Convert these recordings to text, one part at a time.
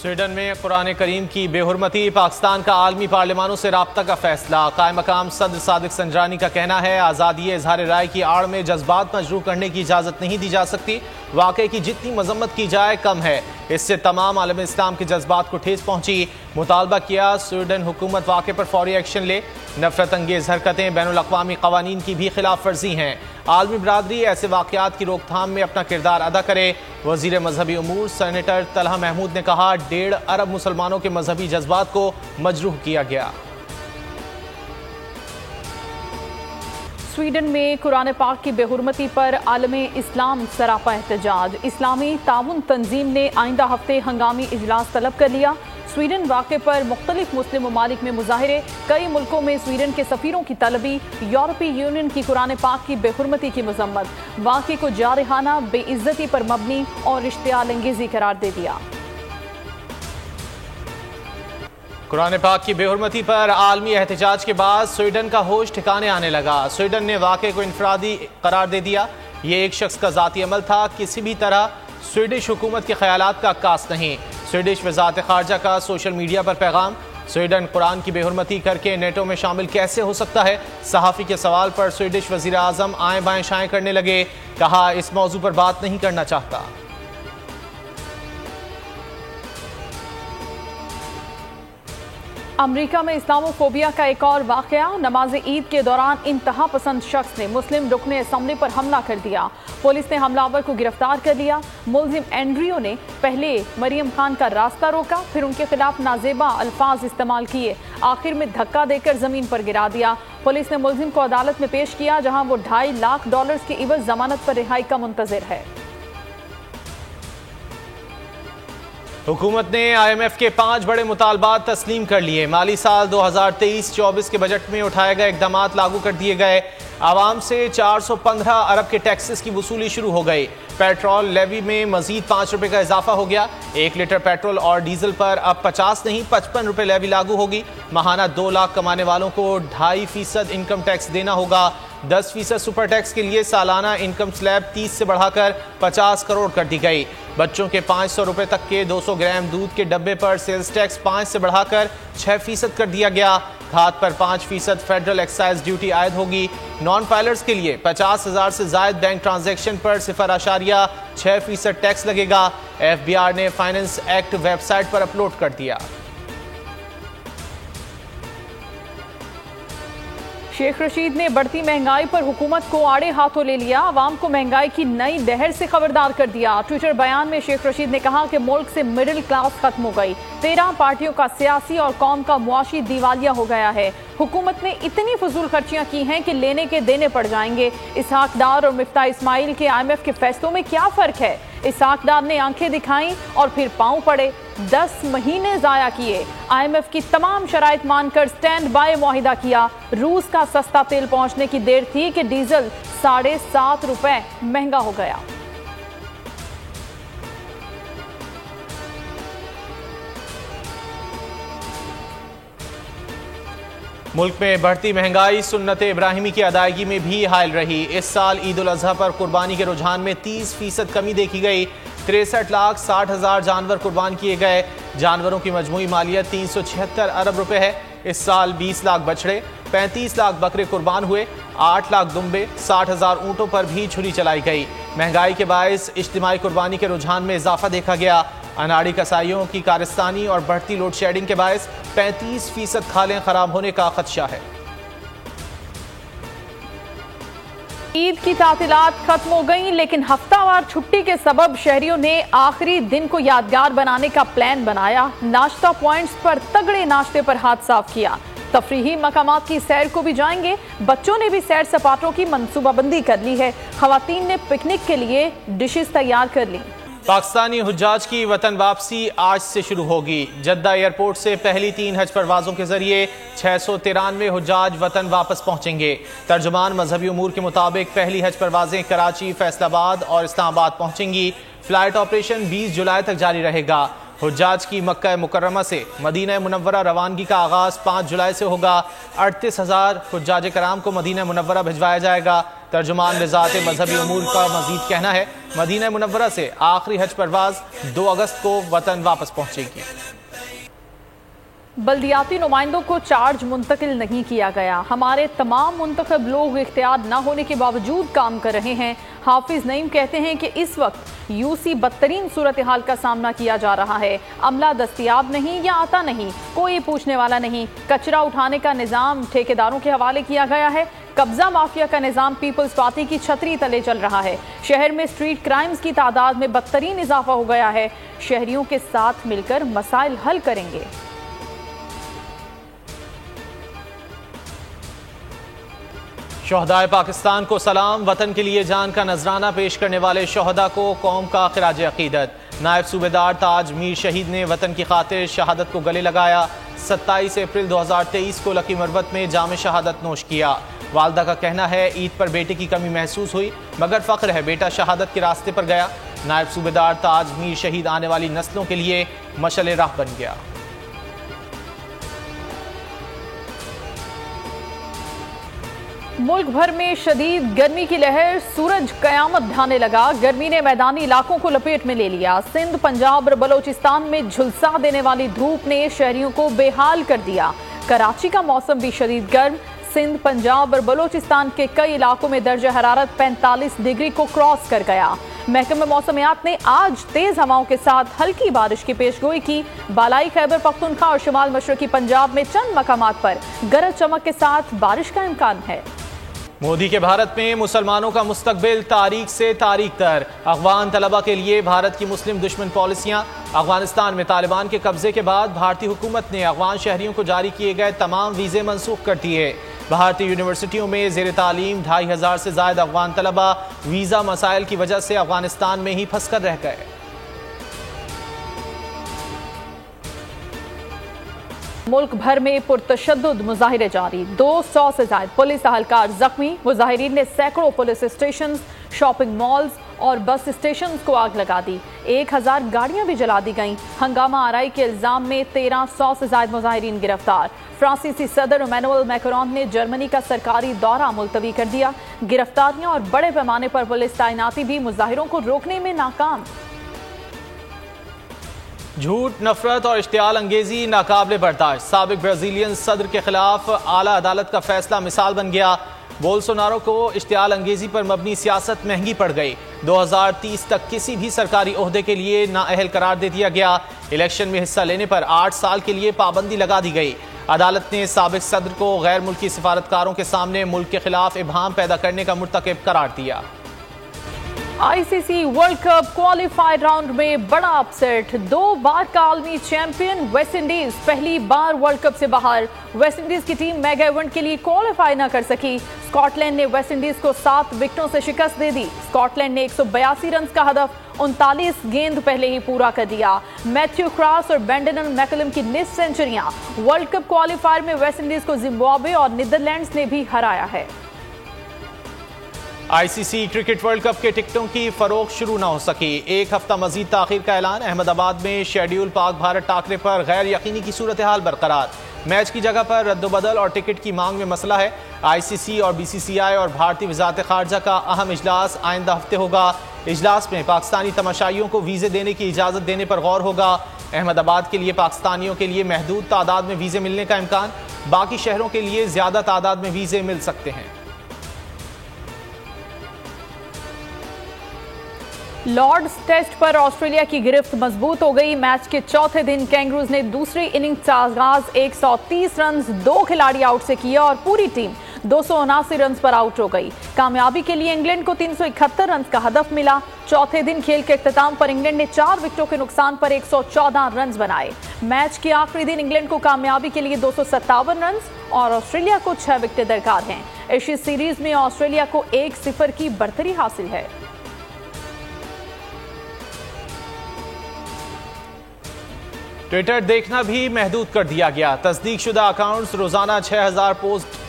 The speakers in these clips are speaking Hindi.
स्वीडन में कुरान करीम की बेहुरमती, पाकिस्तान का आलमी पार्लिमानों से राब्ता का फैसला। कायम मकाम सदर सादिक संजरानी का कहना है, आज़ादी इज़हार राय की आड़ में जज्बात मजरूह करने की इजाज़त नहीं दी जा सकती। वाक़े की जितनी मजम्मत की जाए कम है, इससे तमाम आलम इस्लाम के जज्बात को ठेस पहुंची। मुतालबा किया स्वीडन हुकूमत वाक़े पर फौरी एक्शन ले। नफरत अंगेज हरकतें बैनुल-अक़वामी क़वानीन की भी खिलाफ वर्जी हैं। आलमी बरादरी ऐसे वाक़यात की रोकथाम में अपना किरदार अदा करे। वज़ीर मजहबी उमूर सेनेटर तलहा महमूद ने कहा, 1.5 अरब मुसलमानों के मजहबी जज्बात को मजरूह किया गया। स्वीडन में कुरान पाक की बेहुरमती पर आलमे इस्लाम सरापा एहतजाज। इस्लामी ताउन तंजीम ने आइंदा हफ्ते हंगामी इजलास तलब कर लिया। स्वीडन वाक़े पर मुख्तलिफ मुस्लिम ममालिक में मुजाहिरे। कई मुल्कों में स्वीडन के सफ़ीरों की तलबी। यूरोपीय यूनियन की कुरान पाक की बेहुरमती की मजम्मत। वाक़े को जारहाना, बेइज्जती पर मबनी और इश्तियाल अंगेजी करार दे दिया। कुरान पाक की बेहुरमती पर आलमी एहतजाज के बाद स्वीडन का होश ठिकाने आने लगा। स्वीडन ने वाक़े को इनफरादी करार दे दिया। ये एक शख्स का ज़ाती अमल था, किसी भी तरह स्वीडिश हुकूमत के ख्यालात का अक्कास नहीं। स्वीडिश वज़ारत ख़ारजा का सोशल मीडिया पर पैगाम। स्वीडन कुरान की बेहुरमती करके नेटो में शामिल कैसे हो सकता है? सहाफ़ी के सवाल पर स्वीडिश वज़ीर आज़म आएँ बाएँ शाएँ करने लगे। कहा, इस मौजू पर बात नहीं करना चाहता। अमरीका में इस्लामोफोबिया का एक और वाक़या। नमाज ईद के दौरान इंतहा पसंद शख्स ने मुस्लिम रुकने असम्बली पर हमला कर दिया। पुलिस ने हमलावर को गिरफ्तार कर लिया। मुलजिम एंड्रियो ने पहले मरियम खान का रास्ता रोका, फिर उनके खिलाफ नाजेबा अल्फाज इस्तेमाल किए, आखिर में धक्का देकर जमीन पर गिरा दिया। पुलिस ने मुलजिम को अदालत में पेश किया, जहां वो $2.5 लाख के इवज जमानत पर रिहाई का मुंतजिर है। हुकूमत ने IMF के 5 बड़े मुतालबात तस्लीम कर लिए। माली साल 2023-24 के बजट में उठाए गए इकदाम लागू कर दिए गए। आवाम से 415 अरब के टैक्सेस की वसूली शुरू हो गई। पेट्रोल लेवी में मजीद ₹5 का इजाफा हो गया। 1 लीटर पेट्रोल और डीजल पर अब 50 नहीं 55 रुपए लेवी लागू होगी। माहाना 2 लाख कमाने वालों को 2.5% इनकम टैक्स देना होगा। 10% सुपर टैक्स के लिए सालाना इनकम स्लैब 30 से बढ़ाकर 50 करोड़ कर दी गई। बच्चों के 500 रुपए तक के 200 ग्राम दूध के डब्बे पर सेल्स टैक्स 5 से बढ़ाकर 6% कर दिया गया। खाद पर 5% फेडरल एक्साइज ड्यूटी आयद होगी। नॉन फाइलर्स के लिए 50,000 से जायद बैंक ट्रांजैक्शन पर 0.6% टैक्स लगेगा। FBR ने फाइनेंस एक्ट वेबसाइट पर अपलोड कर दिया। शेख रशीद ने बढ़ती महंगाई पर हुकूमत को आड़े हाथों ले लिया। आवाम को महंगाई की नई लहर से खबरदार कर दिया। ट्विटर बयान में शेख रशीद ने कहा कि मुल्क से मिडिल क्लास खत्म हो गई। 13 पार्टियों का सियासी और कौम का मुआशी दिवालिया हो गया है। हुकूमत ने इतनी फजूल खर्चियां की हैं कि लेने के देने पड़ जाएंगे। इसहाक डार और मिफ्ता इस्माइल के IMF के फैसलों में क्या फर्क है? इसहाक डार ने आंखें दिखाई और फिर पांव पड़े। 10 महीने जाया किए। IMF की तमाम शराइत मानकर स्टैंड बाय मुआहिदा किया। रूस का सस्ता तेल पहुंचने की देर थी कि डीजल ₹7.5 महंगा हो गया। मुल्क में बढ़ती महंगाई सुन्नत इब्राहिमी की अदायगी में भी हायल रही। इस साल ईद उल अजहा पर कुर्बानी के रुझान में 30% कमी देखी गई। 63,60,000 जानवर कुर्बान किए गए। जानवरों की मजमूई मालियत 376 अरब रुपए है। इस साल 20 लाख बछड़े, 35 लाख बकरे कुर्बान हुए। 8 लाख दुम्बे, 60,000 ऊँटों पर भी छुरी चलाई गई। महंगाई के बायस इज्तिमाई कुर्बानी के रुझान में इजाफा देखा गया। अनाड़ी कसाईयों की कारस्तानी और बढ़ती लोड शेडिंग के बायस 35% खालें खराब होने का खदशा है। ईद की तातीलात खत्म हो गई, लेकिन हफ्तावार छुट्टी के सबब शहरियों ने आखिरी दिन को यादगार बनाने का प्लान बनाया। नाश्ता पॉइंट्स पर तगड़े नाश्ते पर हाथ साफ किया। तफरीही मकामात की सैर को भी जाएंगे। बच्चों ने भी सैर सपाटों की मनसूबाबंदी कर ली है। खवातीन ने पिकनिक के लिए डिशेस तैयार कर ली। पाकिस्तानी हुज्जाज की वतन वापसी आज से शुरू होगी। जद्दा एयरपोर्ट से पहली 3 हज परवाजों के जरिए 693 हुज्जाज वतन वापस पहुंचेंगे। तर्जुमान मजहबी उमूर के मुताबिक पहली हज परवाजें कराची, फैसलाबाद और इस्लामाबाद पहुंचेंगी। फ्लाइट ऑपरेशन 20 जुलाई तक जारी रहेगा। हुज्जाज की मक्का मुकर्रमा से मदीना मुनव्वरा रवानगी का आगाज 5 जुलाई से होगा। 38,000 हुज्जाज कराम को मदीना मुनव्वरा भिजवाया जाएगा। तर्जुमान वज़ारत मजहबी उमूर का मजीद कहना है, मदीना मुनव्वरा से आखिरी हज परवाज 2 अगस्त को वतन वापस पहुंचेगी। बल्दियाती नुमाइंदों को चार्ज मुंतकिल नहीं किया गया। हमारे तमाम मुंतखब लोग इख्तियार न होने के बावजूद काम कर रहे हैं। हाफिज नईम कहते हैं कि इस वक्त यूसी बदतरीन सूरत हाल का सामना किया जा रहा है। अमला दस्तियाब नहीं या आता नहीं, कोई पूछने वाला नहीं। कचरा उठाने का निज़ाम ठेकेदारों के हवाले किया गया है। कब्जा माफिया का निज़ाम पीपल्स पार्टी की छतरी तले चल रहा है। शहर में स्ट्रीट क्राइम्स की तादाद में बदतरीन इजाफा हो गया है। शहरियों के साथ मिलकर मसाइल हल करेंगे। शोहदाए पाकिस्तान को सलाम। वतन के लिए जान का नजराना पेश करने वाले शोहदा को कौम का खिराज अकीदत। नायब सूबेदार ताज मीर शहीद ने वतन की खातिर शहादत को गले लगाया। 27 अप्रैल 2023 को लकी मरवत में जाम शहादत नोश किया। वालदा का कहना है, ईद पर बेटे की कमी महसूस हुई मगर फ़ख्र है बेटा शहादत के रास्ते पर गया। नायब सूबेदार ताज मीर शहीद आने वाली नस्लों के लिए मशअल राह बन गया। मुल्क भर में शदीद गर्मी की लहर, सूरज कयामत ढाने लगा। गर्मी ने मैदानी इलाकों को लपेट में ले लिया। सिंध, पंजाब और बलोचिस्तान में झुलसा देने वाली धूप ने शहरियों को बेहाल कर दिया। कराची का मौसम भी शदीद गर्म। सिंध, पंजाब और बलोचिस्तान के कई इलाकों में दर्जा हरारत 45 डिग्री को क्रॉस कर गया। महकमा मौसमियात ने आज तेज हवाओं के साथ हल्की बारिश की पेशगोई की। बालाई खैबर पख्तूनख्वा और शुमाल मशरकी पंजाब में चंद मकामात पर गरज चमक के साथ बारिश का इम्कान है। मोदी के भारत में मुसलमानों का मुस्तकबिल तारीख से तारीख तर। अफगान तलबा के लिए भारत की मुस्लिम दुश्मन पॉलिसियां। अफगानिस्तान में तालिबान के कब्जे के बाद भारतीय हुकूमत ने अफगान शहरियों को जारी किए गए तमाम वीज़े मनसूख कर दिए। भारतीय यूनिवर्सिटियों में ज़ेर तालीम 2500 से ज़ायद अफगान तलबा वीज़ा मसाइल की वजह से अफगानिस्तान में ही फंस कर रह गए। मुल्क भर में पुरतशद्दुद मुजाहिरे जारी। 200 से ज्यादा पुलिस अहलकार जख्मी। मुजाहिरीन ने सैकड़ों पुलिस स्टेशन, शॉपिंग मॉल्स और बस स्टेशन को आग लगा दी। 1000 गाड़ियां भी जला दी गईं। हंगामा आराई के इल्जाम में 1300 से ज्यादा मुजाहिरीन गिरफ्तार। फ्रांसीसी सदर इमैनुअल मैक्रोन ने जर्मनी का सरकारी दौरा मुलतवी कर दिया। गिरफ्तारियां और बड़े पैमाने पर पुलिस तैनाती भी मुजाहिरों को रोकने में नाकाम। झूठ, नफरत और इश्तियाल अंगेजी नाकाबिले बर्दाश्त। साबिक ब्राजीलियन सदर के खिलाफ आला अदालत का फैसला मिसाल बन गया। बोल्सोनारो को इश्तियाल अंगेजी पर मबनी सियासत महंगी पड़ गई। 2030 तक किसी भी सरकारी ओहदे के लिए नाअहल करार दे दिया गया। इलेक्शन में हिस्सा लेने पर 8 साल के लिए पाबंदी लगा दी गई। अदालत ने साबिक सदर को गैर मुल्की सिफारतकारों के सामने मुल्क के खिलाफ इबहाम पैदा करने का मुर्तकिब करार दिया। ICC world cup qualified round में बड़ा अपसेट। 2 बार का आलमी चैंपियन वेस्ट इंडीज पहली बार वर्ल्ड कप से बाहर। वेस्ट इंडीज की टीम मेगा इवेंट के लिए क्वालिफाई न कर सकी। स्कॉटलैंड ने वेस्ट इंडीज को 7 विकेटों से शिकस्त दे दी। स्कॉटलैंड ने 182 रन का हदफ 39 गेंद पहले ही पूरा कर दिया। मैथ्यू क्रॉस और ब्रेंडन मैकलम की निस सेंचुरियां। वर्ल्ड कप क्वालिफायर में वेस्ट इंडीज को जिम्बाब्वे और नीदरलैंड्स ने भी हराया है। आईसीसी क्रिकेट वर्ल्ड कप के टिकटों की फरोख्त शुरू न हो सकी। 1 हफ्ता मजीद ताखिर का ऐलान। अहमदाबाद में शेड्यूल पाक भारत टाकरे पर गैर यकीनी की सूरत हाल बरकरार। मैच की जगह पर रद्दोबदल और टिकट की मांग में मसला है। आईसीसी और बीसीसीआई और भारतीय वजारत खारजा का अहम इजलास आइंदा हफ्ते होगा। इजलास में पाकिस्तानी तमाशाइयों को वीज़े देने की इजाज़त देने पर गौर होगा। अहमदाबाद के लिए पाकिस्तानियों के लिए महदूद तादाद में वीज़े मिलने का इम्कान। बाकी शहरों के लिए ज़्यादा तादाद में वीज़े मिल सकते हैं। लॉर्ड्स टेस्ट पर ऑस्ट्रेलिया की गिरफ्त मजबूत हो गई। मैच के चौथे दिन कैंगरूज ने दूसरी इनिंग्स का आगाज 130 रन 2 खिलाड़ी आउट से किया और पूरी टीम 279 रन पर आउट हो गई। कामयाबी के लिए इंग्लैंड को 371 रन का हदफ मिला। चौथे दिन खेल के इख्तिताम पर इंग्लैंड ने 4 विकेटों के नुकसान पर 114 रन बनाए। मैच के आखिरी दिन इंग्लैंड को कामयाबी के लिए 257 रन और ऑस्ट्रेलिया को 6 विकेटें दरकार हैं। एशियस सीरीज में ऑस्ट्रेलिया को 1-0 की बढ़तरी हासिल है। ट्विटर देखना भी महदूद कर दिया गया। तस्दीकशुदा अकाउंट्स रोजाना 6000 पोस्ट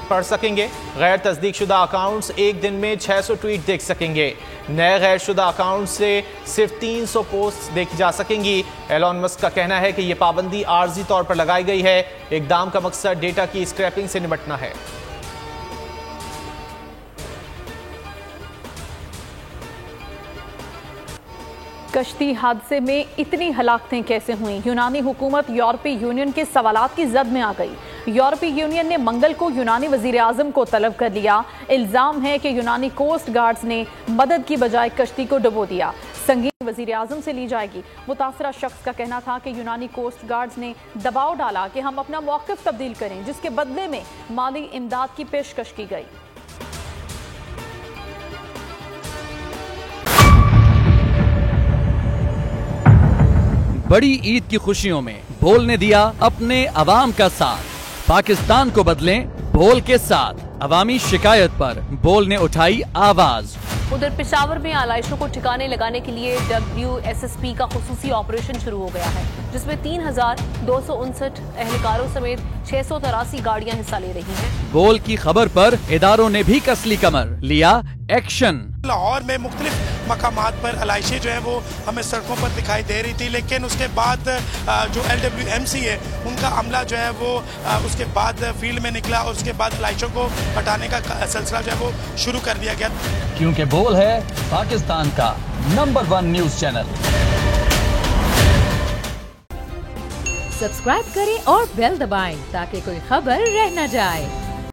पढ़ सकेंगे। गैर तस्दीकशुदा अकाउंट्स एक दिन में 600 ट्वीट देख सकेंगे। नए गैर शुदा अकाउंट से सिर्फ 300 पोस्ट देखी जा सकेंगी। एलॉन मस्क का कहना है कि यह पाबंदी आर्जी तौर पर लगाई गई है। इकदाम का मकसद डेटा की स्क्रैपिंग से निपटना है। कश्ती हादसे में इतनी हलाकतें कैसे हुई? यूनानी हुकूमत यूरोपीय यूनियन के सवालात की जद में आ गई। यूरोपीय यूनियन ने मंगल को यूनानी वजीर आजम को तलब कर लिया। इल्जाम है कि यूनानी कोस्ट गार्ड्स ने मदद की बजाय कश्ती को डुबो दिया। संगीन वजीर आजम से ली जाएगी। मुतासरा शख्स का कहना था कि यूनानी कोस्ट गार्ड्स ने दबाव डाला कि हम अपना मौक़िफ़ तब्दील करें, जिसके बदले में माली इमदाद की पेशकश की गई। बड़ी ईद की खुशियों में बोल ने दिया अपने अवाम का साथ। पाकिस्तान को बदलें बोल के साथ। अवामी शिकायत पर बोल ने उठाई आवाज। उधर पेशावर में आलाइशों को ठिकाने लगाने के लिए WSSP का खुसूसी ऑपरेशन शुरू हो गया है, जिसमें 3259 एहलकारों समेत 683 गाड़ियां हिस्सा ले रही हैं। बोल की खबर पर इदारों ने भी कसली कमर, लिया एक्शन। लाहौर में मुख्तलिफ मकामात पर आलाइशें जो है वो हमें सड़कों पर दिखाई दे रही थी, लेकिन उसके बाद जो LWMC है उनका अमला जो है वो उसके बाद फील्ड में निकला और उसके बाद आलाइशों को हटाने का सिलसिला जो है वो शुरू कर दिया गया। क्योंकि बोल है पाकिस्तान का नंबर 1 न्यूज चैनल। सब्सक्राइब करें और बेल दबाएं ताकि कोई खबर रह न जाए।